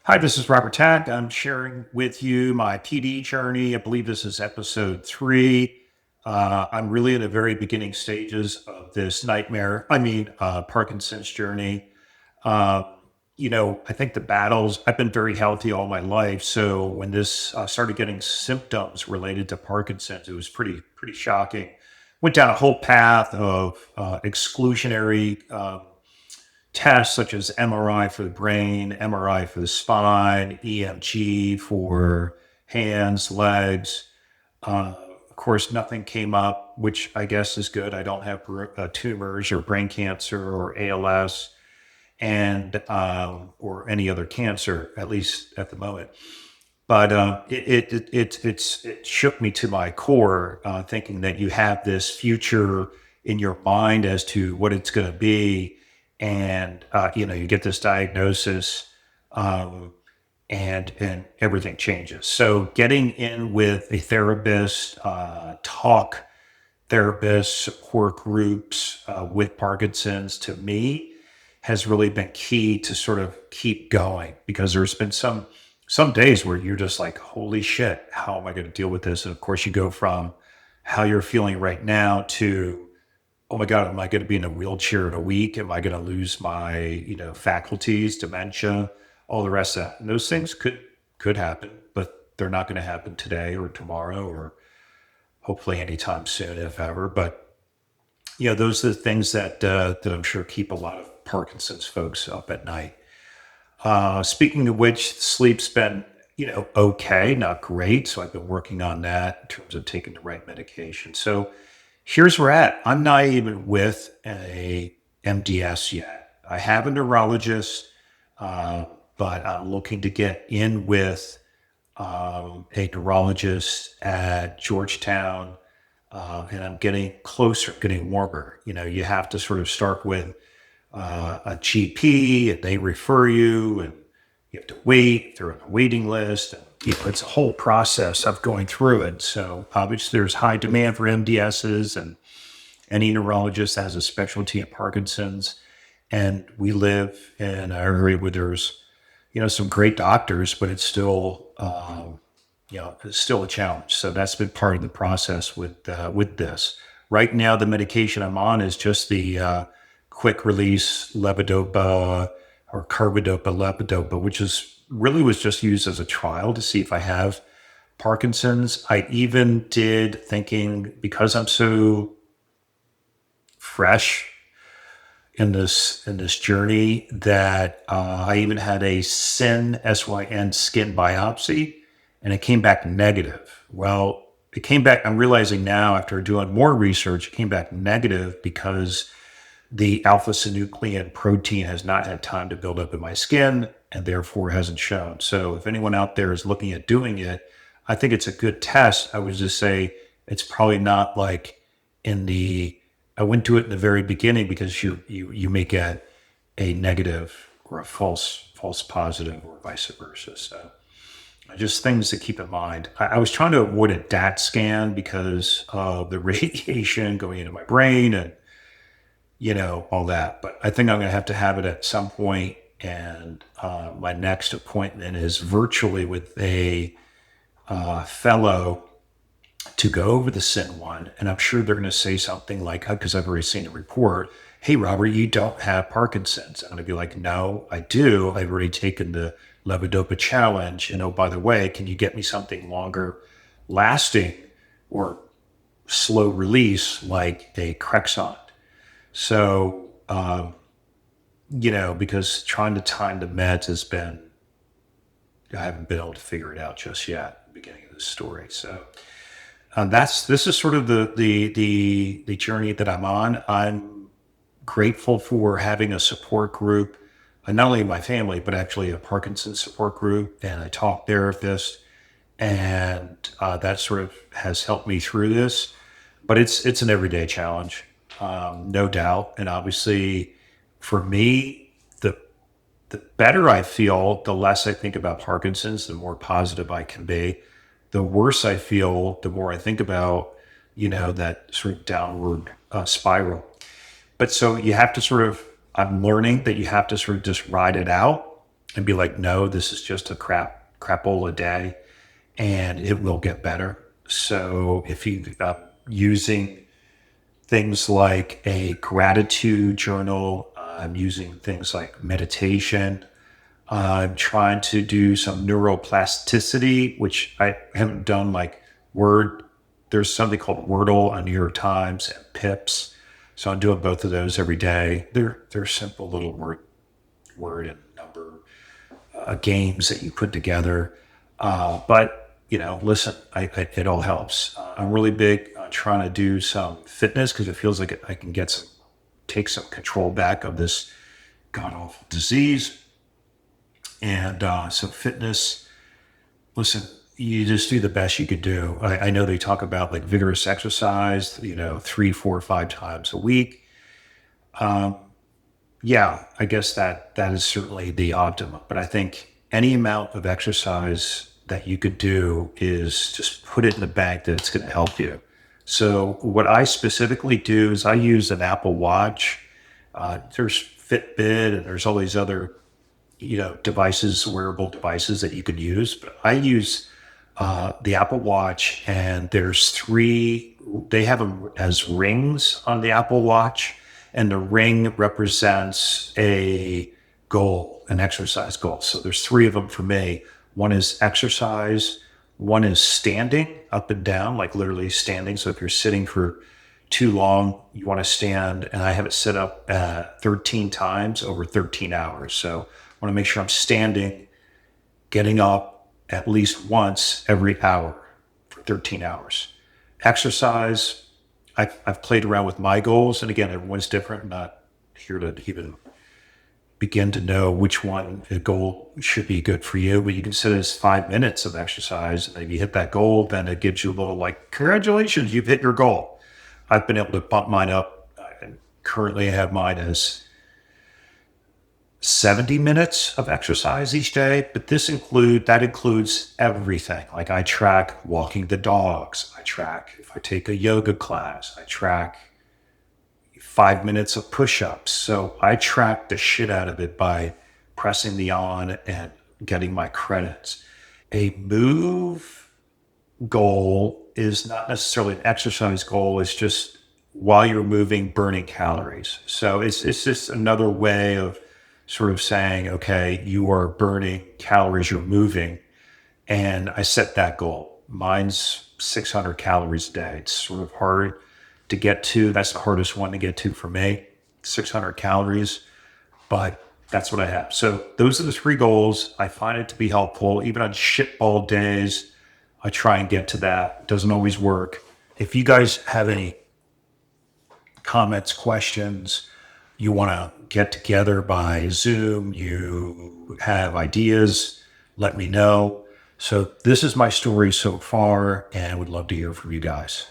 Hi, this is Robert Tack. I'm sharing with you my PD journey. I believe this is episode 3. I'm really in the very beginning stages of this Parkinson's journey. Uh, I think the battles, I've been very healthy all my life. So when this started getting symptoms related to Parkinson's, it was pretty shocking. Went down a whole path of exclusionary tests such as MRI for the brain, MRI for the spine, EMG for hands, legs. Of course, nothing came up, which I guess is good. I don't have tumors or brain cancer or ALS and or any other cancer, at least at the moment. But it shook me to my core, thinking that you have this future in your mind as to what it's going to be, and you get this diagnosis, um, and everything changes. So getting in with a therapist, talk therapists, support groups with Parkinson's, to me has really been key to sort of keep going, because there's been some days where you're just like, holy shit, how am I going to deal with this? And of course, you go from how you're feeling right now to, oh my God, am I going to be in a wheelchair in a week? Am I going to lose my, faculties, dementia, all the rest of that? And those things could happen, but they're not going to happen today or tomorrow or hopefully anytime soon, if ever. But those are the things that I'm sure keep a lot of Parkinson's folks up at night. Speaking of which, sleep's been okay, not great. So I've been working on that in terms of taking the right medication. So here's where we're at. I'm not even with a MDS yet. I have a neurologist, uh, but I'm looking to get in with a neurologist at Georgetown, and I'm getting closer, getting warmer. You have to sort of start with a GP, and they refer you, and you have to wait. They're on a waiting list, and it's a whole process of going through it. So obviously, there's high demand for MDSs, and any neurologist has a specialty in Parkinson's. And we live in an area where there's some great doctors, but it's still a challenge. So that's been part of the process with this. Right now, the medication I'm on is just the quick release levodopa or carbidopa levodopa, which is really was just used as a trial to see if I have Parkinson's. I even did, thinking because I'm so fresh in this journey, that I even had a SYN skin biopsy, and it came back negative. Well, it came back. I'm realizing now, after doing more research, it came back negative because the alpha synuclein protein has not had time to build up in my skin, and therefore hasn't shown. So if anyone out there is looking at doing it, I think it's a good test. I would just say it's probably not like in the I wouldn't do it in the very beginning, because you may get a negative or a false positive, or vice versa. So just things to keep in mind. I was trying to avoid a DAT scan because of the radiation going into my brain, and all that. But I think I'm going to have it at some point. And my next appointment is virtually with a fellow to go over the sin one. And I'm sure they're going to say something like, because I've already seen a report, hey, Robert, you don't have Parkinson's. I'm going to be like, no, I do. I've already taken the levodopa challenge. And oh, by the way, can you get me something longer lasting or slow release like a Crexont? So, because trying to time the meds I haven't been able to figure it out just yet at the beginning of the story. So, this is sort of the journey that I'm on. I'm grateful for having a support group, not only my family, but actually a Parkinson's support group and a talk therapist, and that sort of has helped me through this. But it's an everyday challenge, no doubt. And obviously, for me, the better I feel, the less I think about Parkinson's, the more positive I can be. The worse I feel, the more I think about, that sort of downward spiral. But so you have to sort of, I'm learning that you have to sort of just ride it out. and be like, no, this is just a crapola day and it will get better. So if you using things like a gratitude journal, I'm using things like meditation. I'm trying to do some neuroplasticity, which I haven't done like Word. There's something called Wordle on New York Times and Pips. So I'm doing both of those every day. They're simple little word and number games that you put together. But listen, it all helps. I'm really big on trying to do some fitness because it feels like I can take some control back of this god awful disease. And so fitness, listen, you just do the best you could do. I know they talk about like vigorous exercise, 3, 4, 5 times a week. Yeah, I guess that is certainly the optimum. But I think any amount of exercise that you could do is just put it in the bank that it's going to help you. So what I specifically do is I use an Apple Watch. There's Fitbit and there's all these other devices, wearable devices that you could use. But I use the Apple Watch, and there's three. They have them as rings on the Apple Watch, and the ring represents a goal, an exercise goal. So there's three of them for me. One is exercise. One is standing up and down, like literally standing. So if you're sitting for too long, you want to stand, and I have it set up 13 times over 13 hours. So I want to make sure I'm standing, getting up at least once every hour for 13 hours. Exercise, I've played around with my goals, and again, everyone's different. I'm not here to even begin to know which one a goal should be good for you, but you can set it as 5 minutes of exercise, and if you hit that goal, then it gives you a little like, congratulations, you've hit your goal. I've been able to bump mine up. I currently have mine as 70 minutes of exercise each day, but that includes everything. Like I track walking the dogs. I track if I take a yoga class. I track 5 minutes of push-ups. So I track the shit out of it by pressing the on and getting my credits. A move goal is not necessarily an exercise goal. It's just while you're moving, burning calories. So it's just another way of sort of saying, okay, you are burning calories, you're moving. And I set that goal. Mine's 600 calories a day. It's sort of hard to get to. That's the hardest one to get to for me, 600 calories. But that's what I have. So those are the three goals. I find it to be helpful. Even on shitball days, I try and get to that. It doesn't always work. If you guys have any comments, questions, you want to get together by Zoom, you have ideas, let me know. So this is my story so far, and I would love to hear from you guys.